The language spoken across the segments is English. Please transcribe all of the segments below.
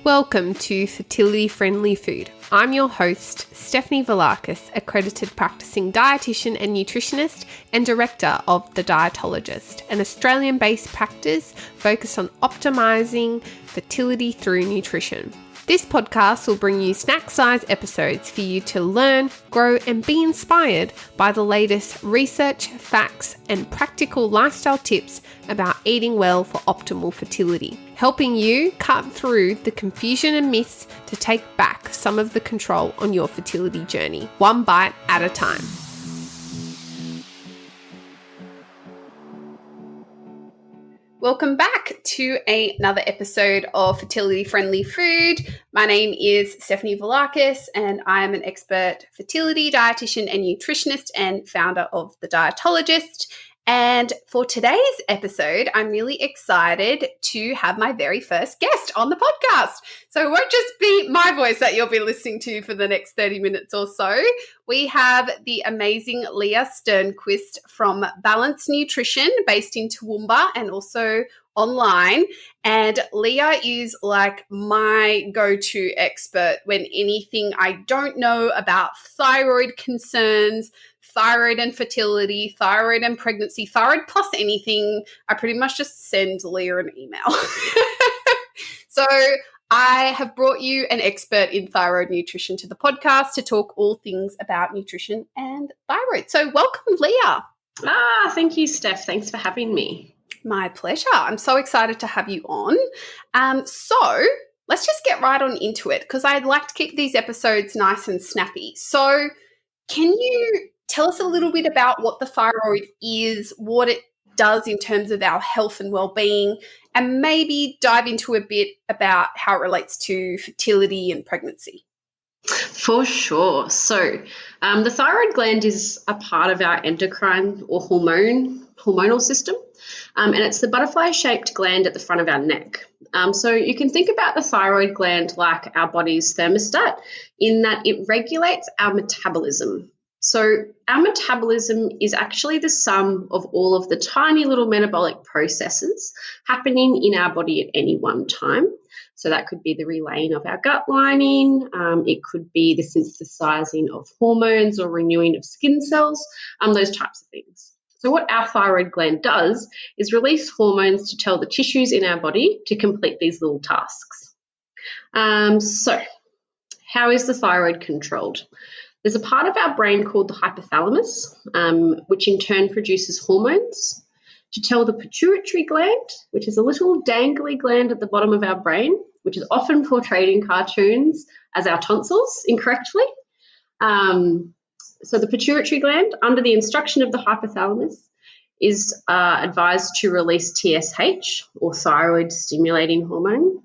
Welcome to Fertility Friendly Food. I'm your host, Stefanie, accredited practicing dietitian and nutritionist and director of The Dietologist, an Australian-based practice focused on optimising fertility through nutrition. This podcast will bring you snack-sized episodes for you to learn, grow and be inspired by the latest research, facts and practical lifestyle tips about eating well for optimal fertility, helping you cut through the confusion and myths to take back some of the control on your fertility journey, one bite at a time. Welcome back to another episode of Fertility Friendly Food. My name is Stefanie and I am an expert fertility dietitian and nutritionist and founder of The Dietologist. And for today's episode, I'm really excited to have my very first guest on the podcast. So it won't just be my voice that you'll be listening to for the next 30 minutes or so. We have the amazing Leah Stjernqvist from Balance Nutrition based in Toowoomba and also online. And Leah is like my go-to expert when anything I don't know about thyroid concerns, thyroid and fertility, thyroid and pregnancy, thyroid plus anything, I pretty much just send Leah an email. So I have brought you an expert in thyroid nutrition to the podcast to talk all things about nutrition and thyroid. So welcome, Leah. Thank you, Steph. Thanks for having me. My pleasure. I'm so excited to have you on. So let's just get right on into it because I'd like to keep these episodes nice and snappy. So can you tell us a little bit about what the thyroid is, what it does in terms of our health and well-being, and maybe dive into a bit about how it relates to fertility and pregnancy? For sure. So the thyroid gland is a part of our endocrine or hormonal system, and it's the butterfly-shaped gland at the front of our neck. So you can think about the thyroid gland like our body's thermostat in that it regulates our metabolism. So our metabolism is actually the sum of all of the tiny little metabolic processes happening in our body at any one time. So that could be the relaying of our gut lining, it could be the synthesizing of hormones or renewing of skin cells, those types of things. So what our thyroid gland does is release hormones to tell the tissues in our body to complete these little tasks. So how is the thyroid controlled? There's a part of our brain called the hypothalamus, which in turn produces hormones to tell the pituitary gland, which is a little dangly gland at the bottom of our brain, which is often portrayed in cartoons as our tonsils incorrectly. So the pituitary gland, under the instruction of the hypothalamus, is advised to release TSH, or thyroid stimulating hormone,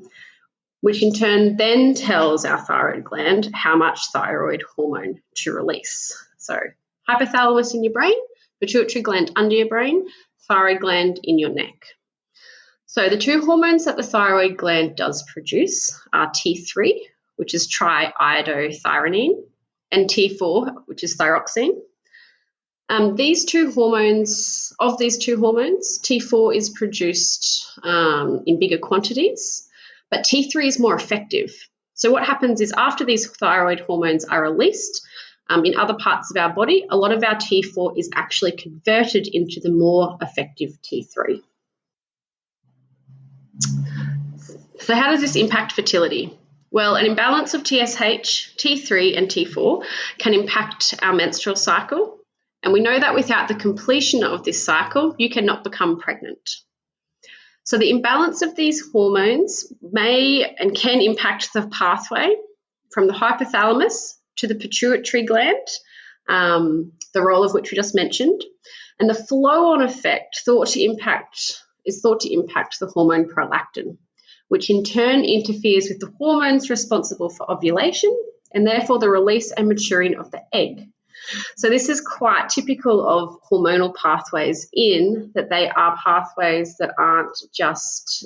which in turn then tells our thyroid gland how much thyroid hormone to release. So hypothalamus in your brain, pituitary gland under your brain, thyroid gland in your neck. So the two hormones that the thyroid gland does produce are T3, which is triiodothyronine, and T4, which is thyroxine. These two hormones, T4 is produced in bigger quantities, but T3 is more effective. So what happens is after these thyroid hormones are released in other parts of our body, a lot of our T4 is actually converted into the more effective T3. So how does this impact fertility? Well, an imbalance of TSH, T3 and T4 can impact our menstrual cycle. And we know that without the completion of this cycle, you cannot become pregnant. So the imbalance of these hormones may and can impact the pathway from the hypothalamus to the pituitary gland, the role of which we just mentioned, and the flow-on effect is thought to impact the hormone prolactin, which in turn interferes with the hormones responsible for ovulation and therefore the release and maturing of the egg. So this is quite typical of hormonal pathways in that they are pathways that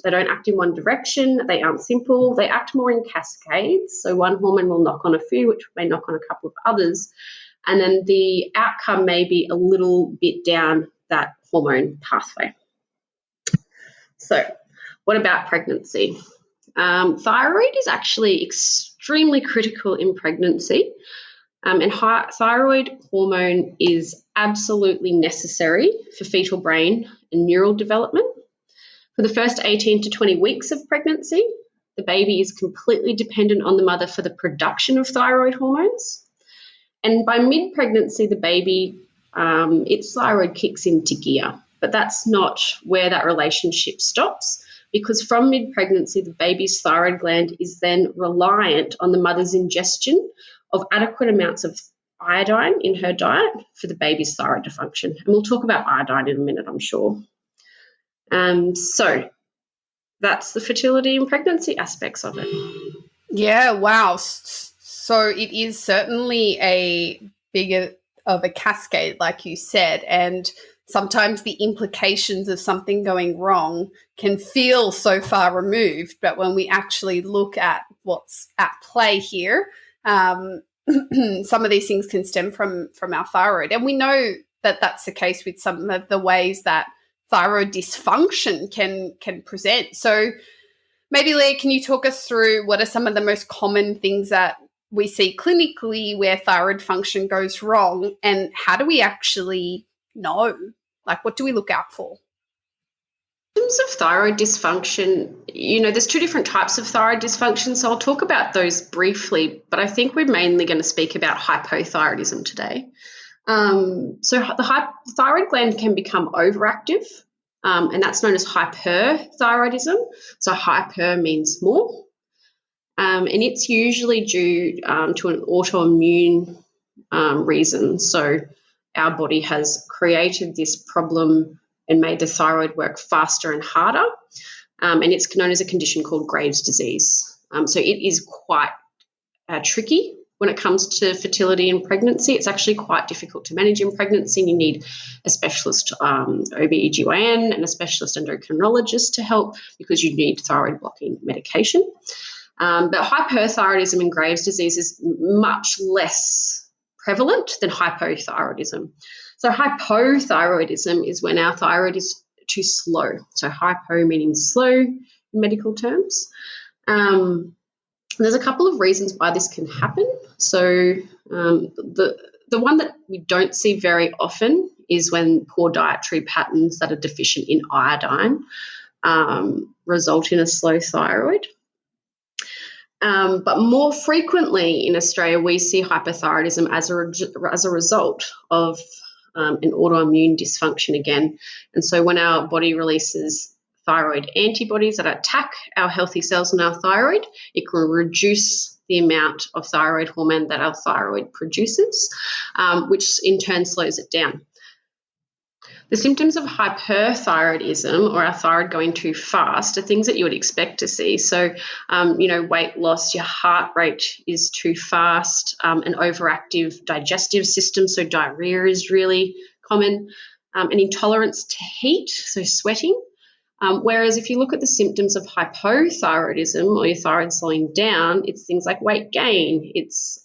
they don't act in one direction, they aren't simple, they act more in cascades. So one hormone will knock on a few, which may knock on a couple of others, and then the outcome may be a little bit down that hormone pathway. So what about pregnancy? Thyroid is actually extremely critical in pregnancy, and thyroid hormone is absolutely necessary for fetal brain and neural development. For the first 18 to 20 weeks of pregnancy, the baby is completely dependent on the mother for the production of thyroid hormones. And by mid-pregnancy, the baby, its thyroid kicks into gear. But that's not where that relationship stops, because from mid-pregnancy, the baby's thyroid gland is then reliant on the mother's ingestion of adequate amounts of iodine in her diet for the baby's thyroid to function. And we'll talk about iodine in a minute, I'm sure. So that's the fertility and pregnancy aspects of it. Yeah, wow. So it is certainly a bigger of a cascade, like you said, and sometimes the implications of something going wrong can feel so far removed, but when we actually look at what's at play here, some of these things can stem from our thyroid. And we know that that's the case with some of the ways that thyroid dysfunction can present. So maybe, Leah, can you talk us through what are some of the most common things that we see clinically where thyroid function goes wrong, and how do we actually know? Like, what do we look out for? In terms of thyroid dysfunction, there's two different types of thyroid dysfunction, so I'll talk about those briefly, but I think we're mainly going to speak about hypothyroidism today. So the thyroid gland can become overactive, and that's known as hyperthyroidism. So hyper means more, and it's usually due to an autoimmune reason. So our body has created this problem and made the thyroid work faster and harder, and it's known as a condition called Graves' disease. So it is quite tricky when it comes to fertility and pregnancy. It's actually quite difficult to manage in pregnancy. You need a specialist OB/GYN and a specialist endocrinologist to help, because you need thyroid blocking medication. But hyperthyroidism and Graves' disease is much less prevalent than hypothyroidism. So hypothyroidism is when our thyroid is too slow. So hypo meaning slow in medical terms. There's a couple of reasons why this can happen. So the one that we don't see very often is when poor dietary patterns that are deficient in iodine result in a slow thyroid. But more frequently in Australia, we see hypothyroidism as a result of an autoimmune dysfunction again. And so when our body releases thyroid antibodies that attack our healthy cells in our thyroid, it can reduce the amount of thyroid hormone that our thyroid produces, which in turn slows it down. The symptoms of hyperthyroidism, or our thyroid going too fast, are things that you would expect to see. So, weight loss, your heart rate is too fast, an overactive digestive system, so diarrhea is really common, an intolerance to heat, so sweating. Whereas if you look at the symptoms of hypothyroidism, or your thyroid slowing down, it's things like weight gain, it's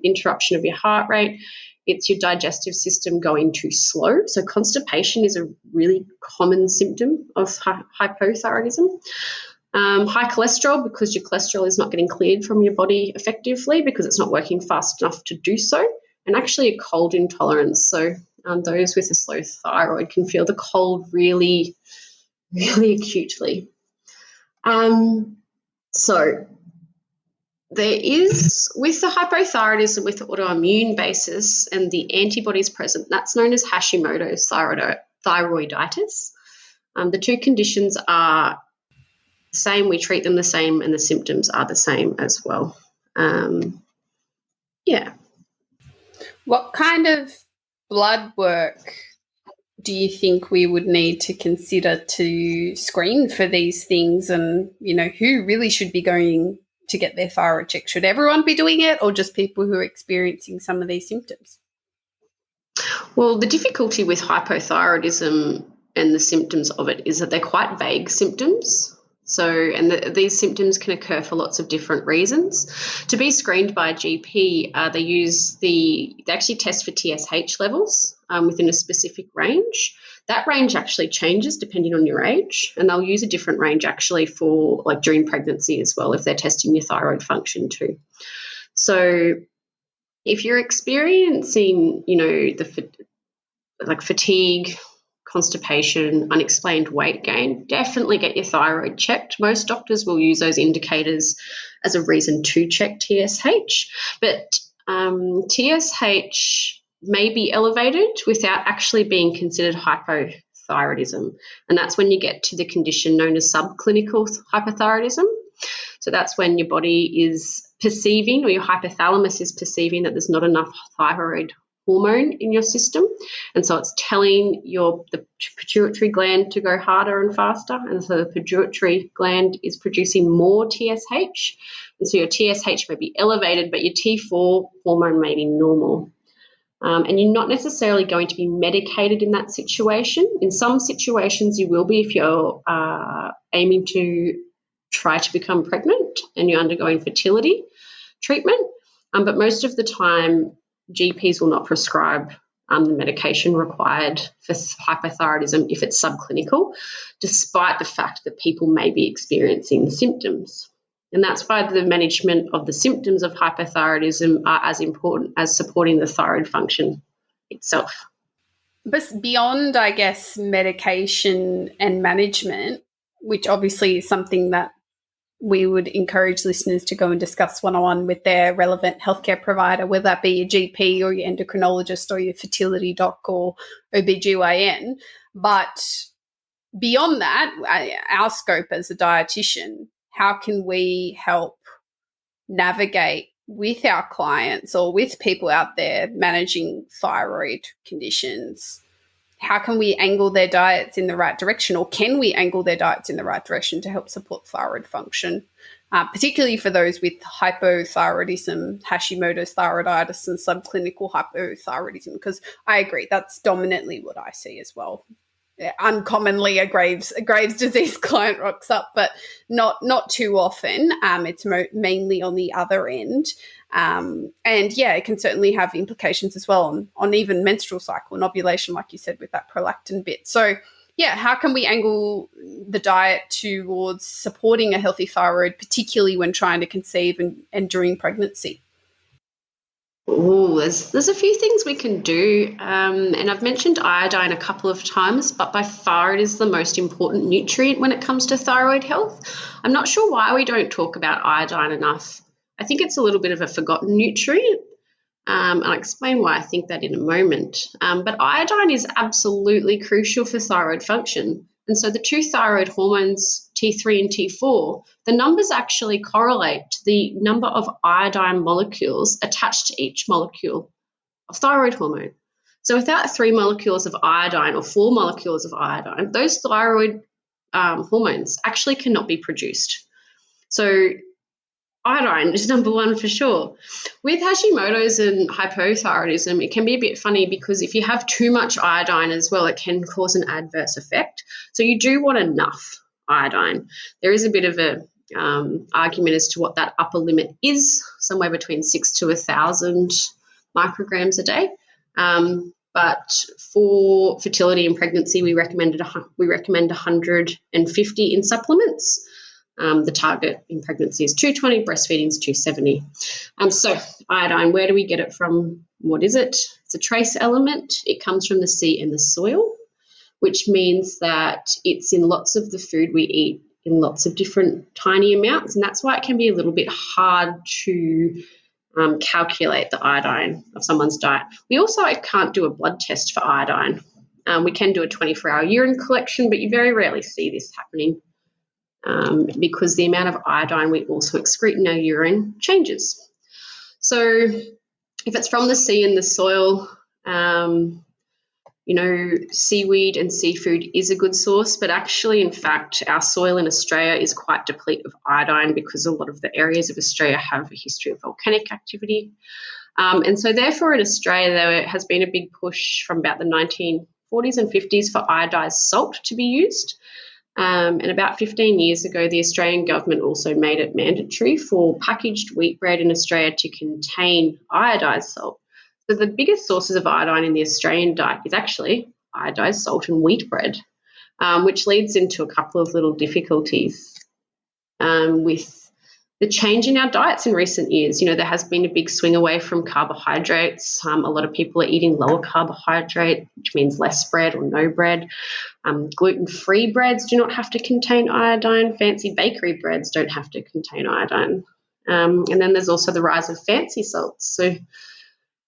interruption of your heart rate, it's your digestive system going too slow. So constipation is a really common symptom of hypothyroidism. High cholesterol, because your cholesterol is not getting cleared from your body effectively because it's not working fast enough to do so. And actually a cold intolerance. So those with a slow thyroid can feel the cold really, really acutely. So there is, with the hypothyroidism with the autoimmune basis and the antibodies present, that's known as Hashimoto's thyroiditis. The two conditions are the same, we treat them the same, and the symptoms are the same as well. What kind of blood work do you think we would need to consider to screen for these things, and, who really should be going to get their thyroid checked? Should everyone be doing it, or just people who are experiencing some of these symptoms? Well, the difficulty with hypothyroidism and the symptoms of it is that they're quite vague symptoms. So, these symptoms can occur for lots of different reasons. To be screened by a GP, they actually test for TSH levels, within a specific range. That range actually changes depending on your age, and they'll use a different range actually for like during pregnancy as well if they're testing your thyroid function too. So if you're experiencing, like fatigue, constipation, unexplained weight gain, definitely get your thyroid checked. Most doctors will use those indicators as a reason to check TSH, but TSH may be elevated without actually being considered hypothyroidism, and that's when you get to the condition known as subclinical hypothyroidism. So that's when your body is perceiving, or your hypothalamus is perceiving, that there's not enough thyroid hormone in your system, and so it's telling the pituitary gland to go harder and faster, and so the pituitary gland is producing more TSH, and so your TSH may be elevated, but your T4 hormone may be normal. And you're not necessarily going to be medicated in that situation. In some situations you will be if you're aiming to try to become pregnant and you're undergoing fertility treatment, but most of the time GPs will not prescribe the medication required for hypothyroidism if it's subclinical, despite the fact that people may be experiencing symptoms. And that's why the management of the symptoms of hypothyroidism are as important as supporting the thyroid function itself. But beyond, I guess, medication and management, which obviously is something that we would encourage listeners to go and discuss one-on-one with their relevant healthcare provider, whether that be your GP or your endocrinologist or your fertility doc or OBGYN. But beyond that, our scope as a dietitian, how can we help navigate with our clients or with people out there managing thyroid conditions? How can we angle their diets in the right direction, or can we angle their diets in the right direction to help support thyroid function, particularly for those with hypothyroidism, Hashimoto's thyroiditis, and subclinical hypothyroidism? Because I agree, that's dominantly what I see as well. Uncommonly, a Graves' disease client rocks up, but not too often. It's mainly on the other end. And yeah, it can certainly have implications as well on even menstrual cycle and ovulation, like you said, with that prolactin bit. So yeah, how can we angle the diet towards supporting a healthy thyroid, particularly when trying to conceive and during pregnancy? Oh, there's a few things we can do, and I've mentioned iodine a couple of times, but by far it is the most important nutrient when it comes to thyroid health. I'm not sure why we don't talk about iodine enough. I think it's a little bit of a forgotten nutrient. I'll explain why I think that in a moment. But iodine is absolutely crucial for thyroid function. And so the two thyroid hormones, T3 and T4, the numbers actually correlate to the number of iodine molecules attached to each molecule of thyroid hormone. So without 3 molecules of iodine or 4 molecules of iodine, those thyroid hormones actually cannot be produced. So iodine is number one for sure. With Hashimoto's and hypothyroidism, it can be a bit funny because if you have too much iodine as well, it can cause an adverse effect. So you do want enough iodine. There is a bit of a argument as to what that upper limit is, somewhere between 6 to 1,000 micrograms a day. But for fertility and pregnancy, we recommend 150 in supplements. The target in pregnancy is 220, breastfeeding is 270. So iodine, where do we get it from? What is it? It's a trace element. It comes from the sea and the soil, which means that it's in lots of the food we eat in lots of different tiny amounts, and that's why it can be a little bit hard to calculate the iodine of someone's diet. We also can't do a blood test for iodine. We can do a 24-hour urine collection, but you very rarely see this happening. Because the amount of iodine we also excrete in our urine changes. So if it's from the sea and the soil, seaweed and seafood is a good source, but actually, in fact, our soil in Australia is quite depleted of iodine because a lot of the areas of Australia have a history of volcanic activity. And so therefore in Australia, there has been a big push from about the 1940s and 50s for iodized salt to be used. And about 15 years ago, the Australian government also made it mandatory for packaged wheat bread in Australia to contain iodized salt. So the biggest sources of iodine in the Australian diet is actually iodized salt and wheat bread, which leads into a couple of little difficulties with the change in our diets in recent years. You know, there has been a big swing away from carbohydrates. A lot of people are eating lower carbohydrate, which means less bread or no bread. Gluten-free breads do not have to contain iodine. Fancy bakery breads don't have to contain iodine. And then there's also the rise of fancy salts. So,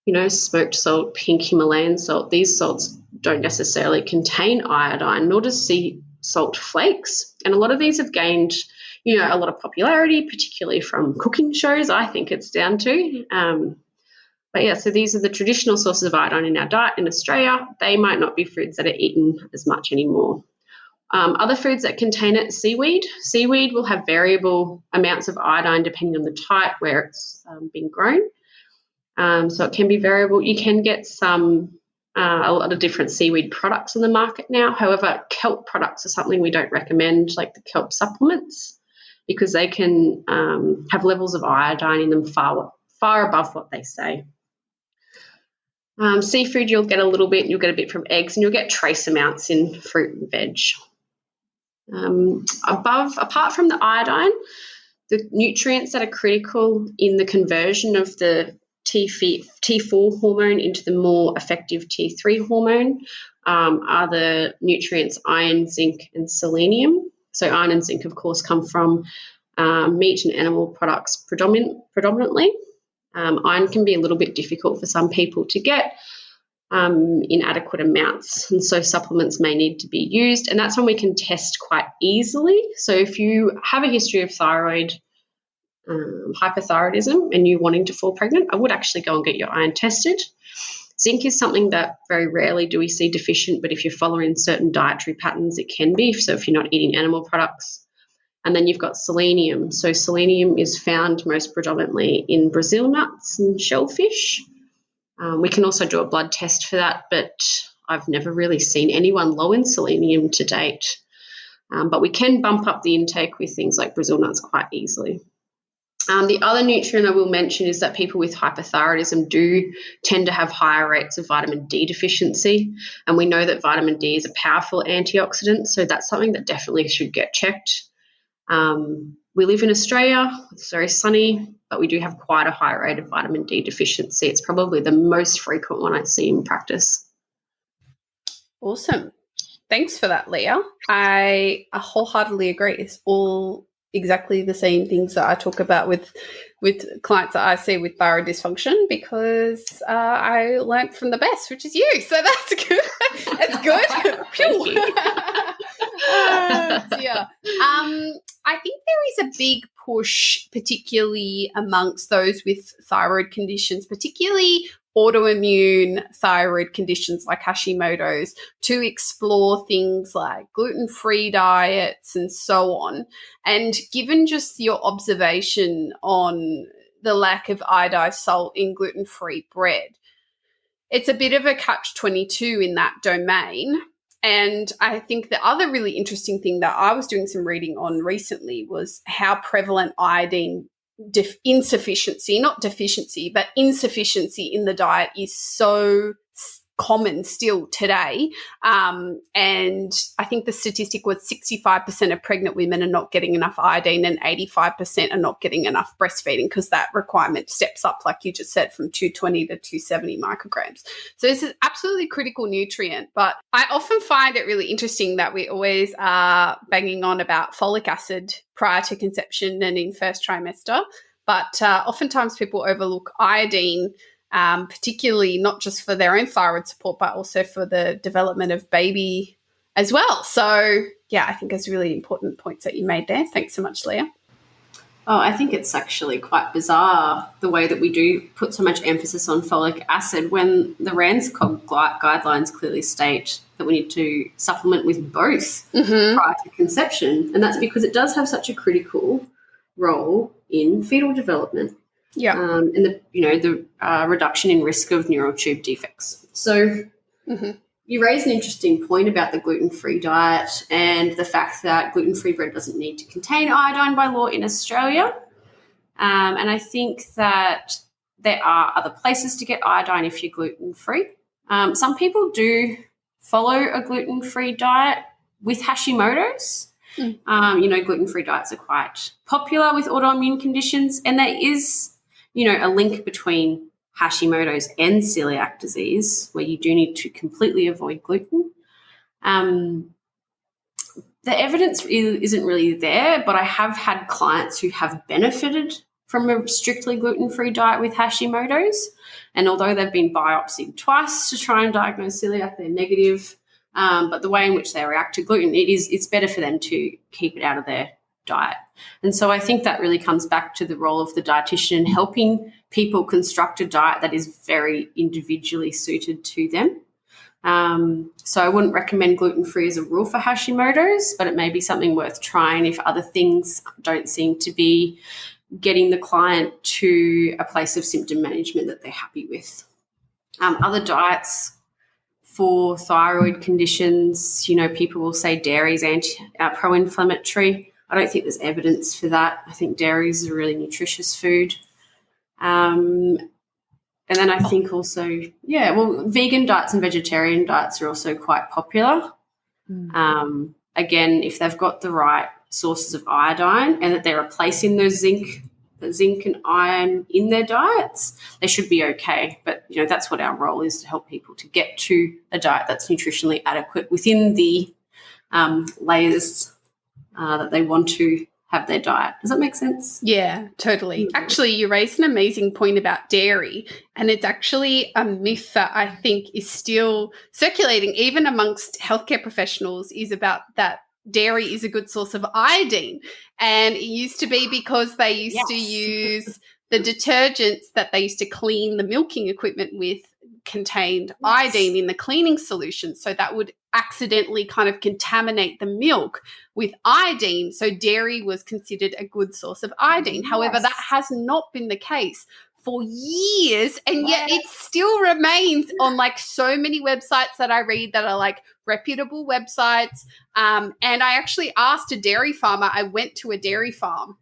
you know, smoked salt, pink Himalayan salt, these salts don't necessarily contain iodine, nor does sea salt flakes. And a lot of these have gained, you know, a lot of popularity, particularly from cooking shows, I think it's down to. But yeah, so these are the traditional sources of iodine in our diet in Australia. They might not be foods that are eaten as much anymore. Other foods that contain it, seaweed. Seaweed will have variable amounts of iodine depending on the type where it's been grown. So it can be variable. You can get a lot of different seaweed products on the market now. However, kelp products are something we don't recommend, like the kelp supplements, because they can have levels of iodine in them far above what they say. Seafood, you'll get a little bit, you'll get a bit from eggs, and you'll get trace amounts in fruit and veg. Apart from the iodine, the nutrients that are critical in the conversion of the T4 hormone into the more effective T3 hormone are the nutrients iron, zinc, and selenium. So iron and zinc, of course, come from meat and animal products predominantly. Iron can be a little bit difficult for some people to get in adequate amounts, and so supplements may need to be used, and that's when we can test quite easily. So if you have a history of thyroid hypothyroidism and you wanting to fall pregnant, I would actually go and get your iron tested. Zinc is something that very rarely do we see deficient, but if you're following certain dietary patterns, it can be. So if you're not eating animal products. And then you've got selenium. So selenium is found most predominantly in Brazil nuts and shellfish. We can also do a blood test for that, but I've never really seen anyone low in selenium to date. But we can bump up the intake with things like Brazil nuts quite easily. The other nutrient I will mention is that people with hypothyroidism do tend to have higher rates of vitamin D deficiency, and we know that vitamin D is a powerful antioxidant, so that's something that definitely should get checked. We live in Australia, it's very sunny, but we do have quite a high rate of vitamin D deficiency. It's probably the most frequent one I see in practice. Awesome. Thanks for that, Leah. I wholeheartedly agree. It's all exactly the same things that I talk about with clients that I see with thyroid dysfunction, because I learnt from the best, which is you. So that's good. That's good. Thank you. Dear. I think there is a big push, particularly amongst those with thyroid conditions, particularly autoimmune thyroid conditions like Hashimoto's, to explore things like gluten-free diets and so on. And given just your observation on the lack of iodized salt in gluten-free bread, it's a bit of a catch-22 in that domain. And I think the other really interesting thing that I was doing some reading on recently was how prevalent iodine insufficiency, not deficiency, but insufficiency in the diet is so common still today. And I think the statistic was 65% of pregnant women are not getting enough iodine and 85% are not getting enough breastfeeding, because that requirement steps up, like you just said, from 220 to 270 micrograms. So this is absolutely critical nutrient. But I often find it really interesting that we always are banging on about folic acid prior to conception and in first trimester. But oftentimes people overlook iodine, particularly not just for their own thyroid support, but also for the development of baby as well. So, yeah, I think it's really important points that you made there. Thanks so much, Leah. Oh, I think it's actually quite bizarre the way that we do put so much emphasis on folic acid when the RANZCOG guidelines clearly state that we need to supplement with both prior to conception. And that's because it does have such a critical role in fetal development. Yeah, and the reduction in risk of neural tube defects. So you raise an interesting point about the gluten-free diet and the fact that gluten-free bread doesn't need to contain iodine by law in Australia. And I think that there are other places to get iodine if you're gluten-free. Some people do follow a gluten-free diet with Hashimoto's. Gluten-free diets are quite popular with autoimmune conditions, and there is, a link between Hashimoto's and celiac disease where you do need to completely avoid gluten. The evidence isn't really there, but I have had clients who have benefited from a strictly gluten-free diet with Hashimoto's, and although they've been biopsied twice to try and diagnose celiac, they're negative. But the way in which they react to gluten, it's better for them to keep it out of their diet. And so I think that really comes back to the role of the dietitian in helping people construct a diet that is very individually suited to them. So I wouldn't recommend gluten-free as a rule for Hashimoto's, but it may be something worth trying if other things don't seem to be getting the client to a place of symptom management that they're happy with. Other diets for thyroid conditions, people will say dairy is pro-inflammatory. I don't think there's evidence for that. I think dairy is a really nutritious food. And then I think also, vegan diets and vegetarian diets are also quite popular. Again, if they've got the right sources of iodine and that they're replacing those zinc and iron in their diets, they should be okay. But, that's what our role is, to help people to get to a diet that's nutritionally adequate within the layers that they want to have their diet. Does that make sense? Yeah, totally. Actually, you raised an amazing point about dairy, and it's actually a myth that I think is still circulating even amongst healthcare professionals, is about that dairy is a good source of iodine. And it used to be because they used to use the detergents that they used to clean the milking equipment with contained iodine in the cleaning solution. So that would accidentally kind of contaminate the milk with iodine. So dairy was considered a good source of iodine. However, that has not been the case for years, and yet it still remains on so many websites that I read that are reputable websites. And I actually asked a dairy farmer. I went to a dairy farm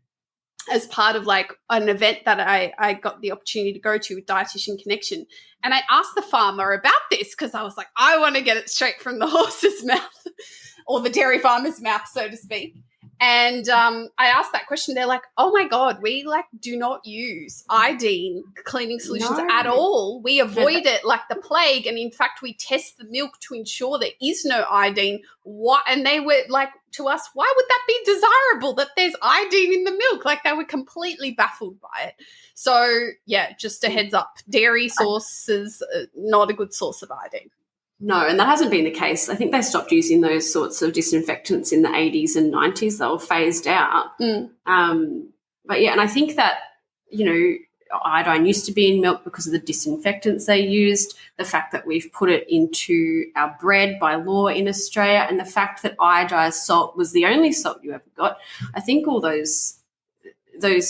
as part of an event that I got the opportunity to go to with Dietitian Connection. And I asked the farmer about this because I was like, I want to get it straight from the horse's mouth or the dairy farmer's mouth, so to speak. And I asked that question. They're like, oh, my God, we do not use iodine cleaning solutions at all. We avoid it like the plague. And in fact, we test the milk to ensure there is no iodine. And they were like, to us, why would that be desirable that there's iodine in the milk? They were completely baffled by it. So, just a heads up, dairy sources not a good source of iodine. No, and that hasn't been the case. I think they stopped using those sorts of disinfectants in the 80s and 90s. They were phased out. And I think that, iodine used to be in milk because of the disinfectants they used, the fact that we've put it into our bread by law in Australia, and the fact that iodized salt was the only salt you ever got. I think all those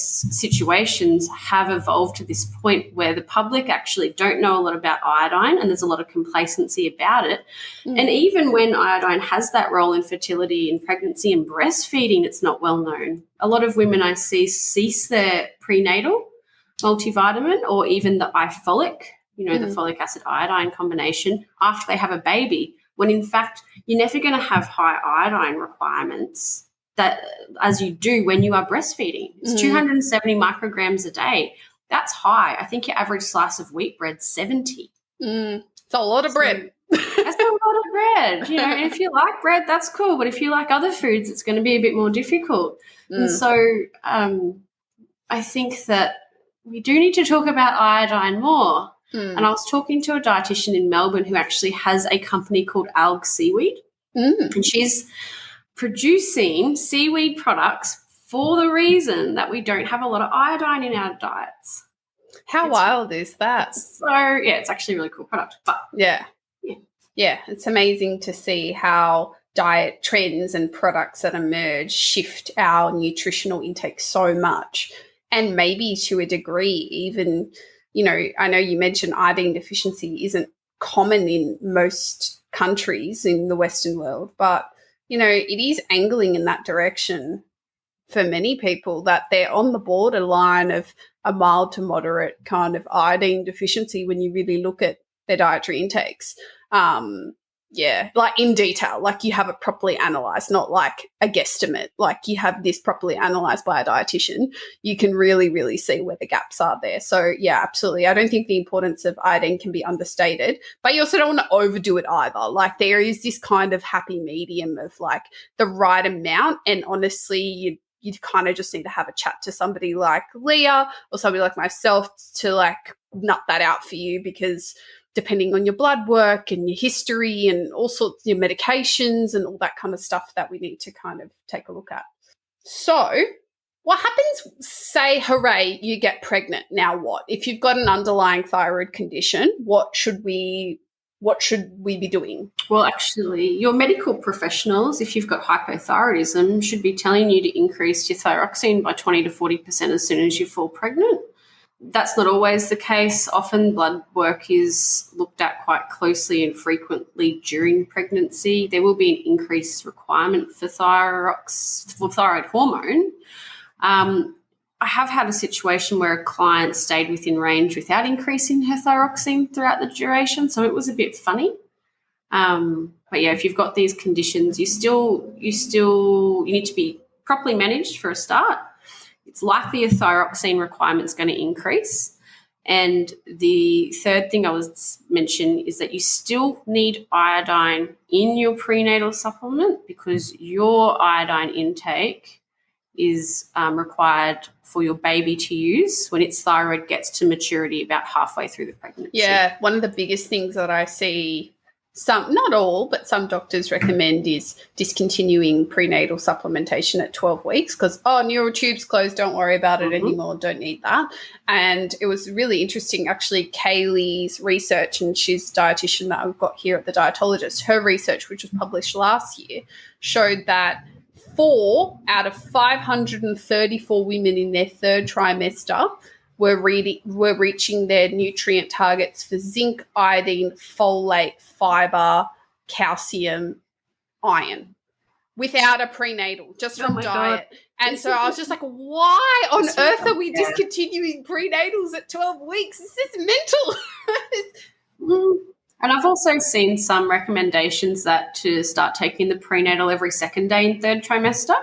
situations have evolved to this point where the public actually don't know a lot about iodine, and there's a lot of complacency about it. And even when iodine has that role in fertility and pregnancy and breastfeeding, it's not well known. A lot of women I see cease their prenatal multivitamin or even the ifolic, the folic acid iodine combination after they have a baby, when in fact you're never going to have high iodine requirements that as you do when you are breastfeeding. It's 270 micrograms a day. That's high. I think your average slice of wheat bread's 70. It's a lot of bread. That's a lot of bread. And if you like bread, that's cool. But if you like other foods, it's going to be a bit more difficult. And so I think that we do need to talk about iodine more. And I was talking to a dietitian in Melbourne who actually has a company called Alg Seaweed. And she's producing seaweed products for the reason that we don't have a lot of iodine in our diets. How wild is that? So, it's actually a really cool product. But Yeah, it's amazing to see how diet trends and products that emerge shift our nutritional intake so much. And maybe to a degree even, I know you mentioned iodine deficiency isn't common in most countries in the Western world, but, it is angling in that direction for many people that they're on the borderline of a mild to moderate kind of iodine deficiency when you really look at their dietary intakes. Like in detail, like you have it properly analysed, not like a guesstimate. Like you have this properly analysed by a dietitian. You can really, really see where the gaps are there. So, yeah, absolutely. I don't think the importance of iodine can be understated, but you also don't want to overdo it either. Like there is this kind of happy medium of like the right amount, and honestly, you kind of just need to have a chat to somebody like Leah or somebody like myself to like nut that out for you, because depending on your blood work and your history and all sorts of your medications and all that kind of stuff that we need to kind of take a look at. So what happens, say, hooray, you get pregnant. Now what? If you've got an underlying thyroid condition, what should we be doing? Well, actually, your medical professionals, if you've got hypothyroidism, should be telling you to increase your thyroxine by 20 to 40% as soon as you fall pregnant. That's not always the case. Often blood work is looked at quite closely and frequently during pregnancy. There will be an increased requirement for thyroid hormone. I have had a situation where a client stayed within range without increasing her thyroxine throughout the duration, so it was a bit funny. But yeah, if you've got these conditions, you need to be properly managed for a start. It's likely your thyroxine requirement is going to increase. And the third thing I was mention is that you still need iodine in your prenatal supplement, because your iodine intake is required for your baby to use when its thyroid gets to maturity about halfway through the pregnancy. Yeah, one of the biggest things that I see, not all, but some doctors recommend is discontinuing prenatal supplementation at 12 weeks because, neural tube's closed, don't worry about it anymore, don't need that. And it was really interesting, actually, Kaylee's research, and she's a dietitian that I've got here at the Dietologist. Her research, which was published last year, showed that 4 out of 534 women in their third trimester were reaching their nutrient targets for zinc, iodine, folate, fibre, calcium, iron without a prenatal, just from diet. God. And so I was just like, why on earth are we discontinuing prenatals at 12 weeks? This is mental. And I've also seen some recommendations that to start taking the prenatal every second day in third trimester.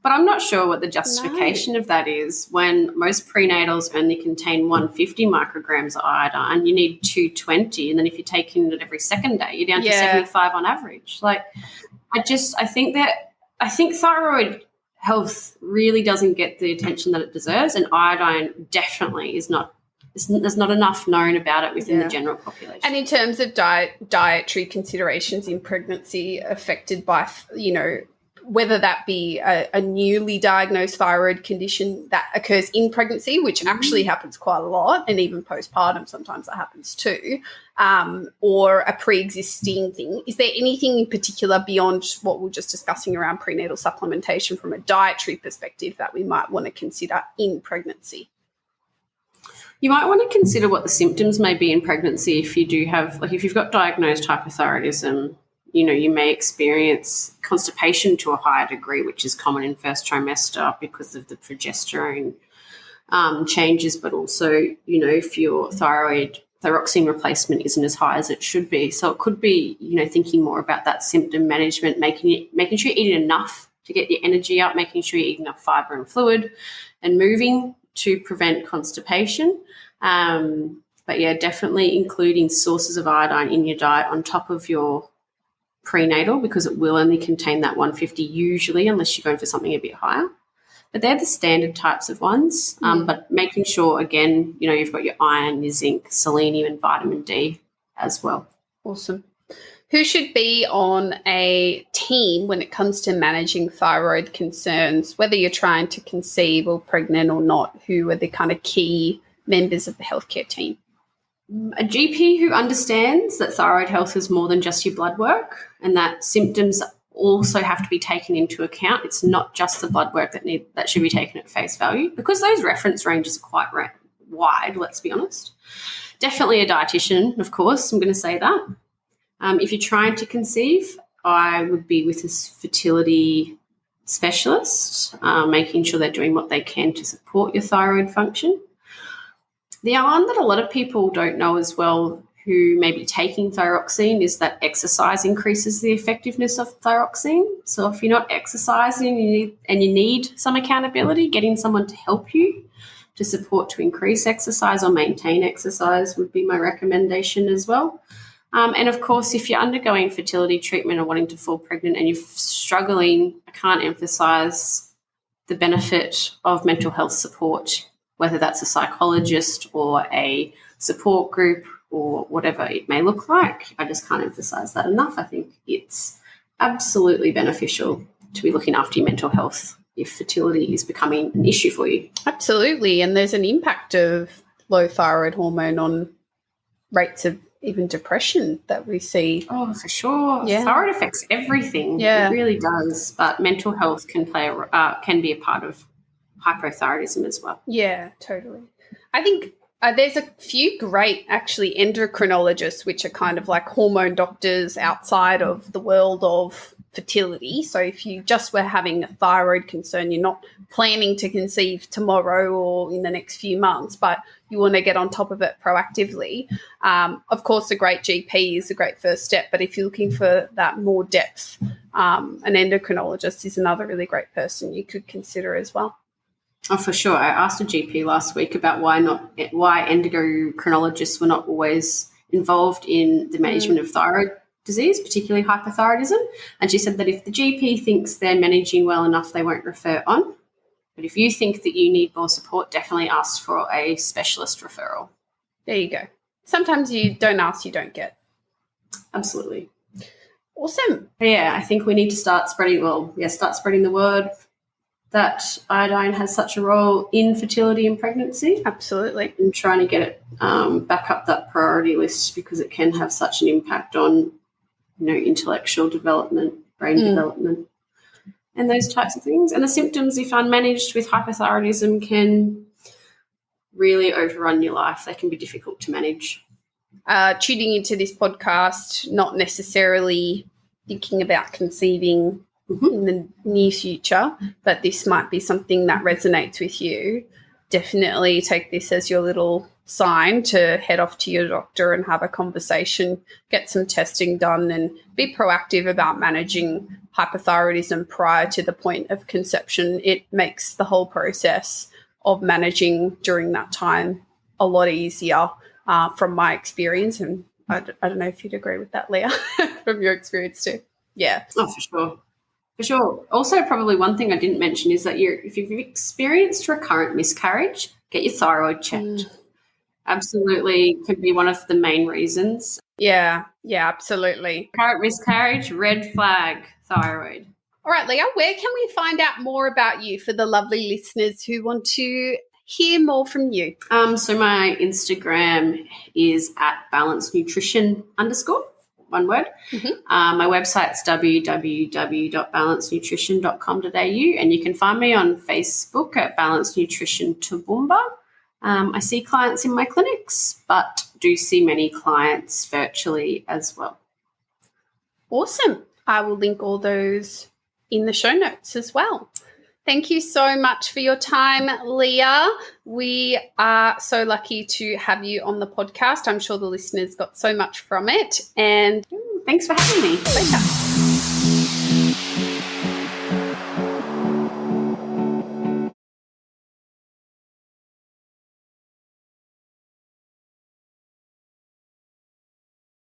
But I'm not sure what the justification of that is when most prenatals only contain 150 micrograms of iodine. You need 220, and then if you're taking it every second day, you're down to 75 on average. Like, I think thyroid health really doesn't get the attention that it deserves, and iodine definitely is not. There's not enough known about it within the general population. And in terms of dietary considerations in pregnancy affected by, whether that be a newly diagnosed thyroid condition that occurs in pregnancy, which actually happens quite a lot, and even postpartum sometimes that happens too, or a pre-existing thing. Is there anything in particular beyond what we're just discussing around prenatal supplementation from a dietary perspective that we might want to consider in pregnancy? You might want to consider what the symptoms may be in pregnancy if you do have, like if you've got diagnosed hypothyroidism, you may experience constipation to a higher degree, which is common in first trimester because of the progesterone changes, but also, if your thyroxine replacement isn't as high as it should be. So it could be, thinking more about that symptom management, making sure you're eating enough to get your energy up, making sure you eat enough fibre and fluid and moving to prevent constipation. But yeah, definitely including sources of iodine in your diet on top of your prenatal, because it will only contain that 150 usually, unless you're going for something a bit higher. But they're the standard types of ones. But making sure, again, you've got your iron, your zinc, selenium and vitamin D as well. Awesome. Who should be on a team when it comes to managing thyroid concerns, whether you're trying to conceive or pregnant or not? Who are the kind of key members of the healthcare team? A GP who understands that thyroid health is more than just your blood work, and that symptoms also have to be taken into account. It's not just the blood work that should be taken at face value, because those reference ranges are quite wide, let's be honest. Definitely a dietitian, of course, I'm going to say that. If you're trying to conceive, I would be with a fertility specialist, making sure they're doing what they can to support your thyroid function. The one that a lot of people don't know as well who may be taking thyroxine is that exercise increases the effectiveness of thyroxine. So if you're not exercising and you need some accountability, getting someone to help you to support to increase exercise or maintain exercise would be my recommendation as well. And of course, if you're undergoing fertility treatment or wanting to fall pregnant and you're struggling, I can't emphasize the benefit of mental health support, whether that's a psychologist or a support group or whatever it may look like. I just can't emphasize that enough. I think it's absolutely beneficial to be looking after your mental health if fertility is becoming an issue for you. Absolutely. And there's an impact of low thyroid hormone on rates of even depression that we see. Oh, for sure. Yeah. Thyroid affects everything. Yeah. It really does. But mental health can be a part of hypothyroidism as well. Yeah, totally. I think there's a few great, actually, endocrinologists, which are kind of like hormone doctors outside of the world of fertility. So if you just were having a thyroid concern, you're not planning to conceive tomorrow or in the next few months, but you want to get on top of it proactively. Of course, a great GP is a great first step, but if you're looking for that more depth, an endocrinologist is another really great person you could consider as well. Oh, for sure. I asked a GP last week about why endocrinologists were not always involved in the management of thyroid disease, particularly hypothyroidism. And she said that if the GP thinks they're managing well enough, they won't refer on. But if you think that you need more support, definitely ask for a specialist referral. There you go. Sometimes you don't ask, you don't get. Absolutely. Awesome. Yeah, I think we need to start spreading the word that iodine has such a role in fertility and pregnancy. Absolutely. And trying to get it back up that priority list because it can have such an impact on, intellectual development, brain development, and those types of things. And the symptoms, if unmanaged with hypothyroidism, can really overrun your life. They can be difficult to manage. Tuning into this podcast, not necessarily thinking about conceiving in the near future, but this might be something that resonates with you. Definitely take this as your little sign to head off to your doctor and have a conversation, get some testing done, and be proactive about managing hypothyroidism prior to the point of conception. It makes the whole process of managing during that time a lot easier from my experience. And I don't know if you'd agree with that, Leah, from your experience too. Yeah. Oh, for sure. For sure. Also, probably one thing I didn't mention is that if you've experienced recurrent miscarriage, get your thyroid checked. Absolutely could be one of the main reasons. Yeah, absolutely. Recurrent miscarriage, red flag, thyroid. All right, Leah, where can we find out more about you for the lovely listeners who want to hear more from you? So my Instagram is @balancenutrition_. One word. My website's www.balancenutrition.com.au, and you can find me on Facebook at Balance Nutrition Toowoomba. I see clients in my clinics, but do see many clients virtually as well. Awesome. I will link all those in the show notes as well. Thank you so much for your time, Leah. We are so lucky to have you on the podcast. I'm sure the listeners got so much from it. And thanks for having me. Pleasure.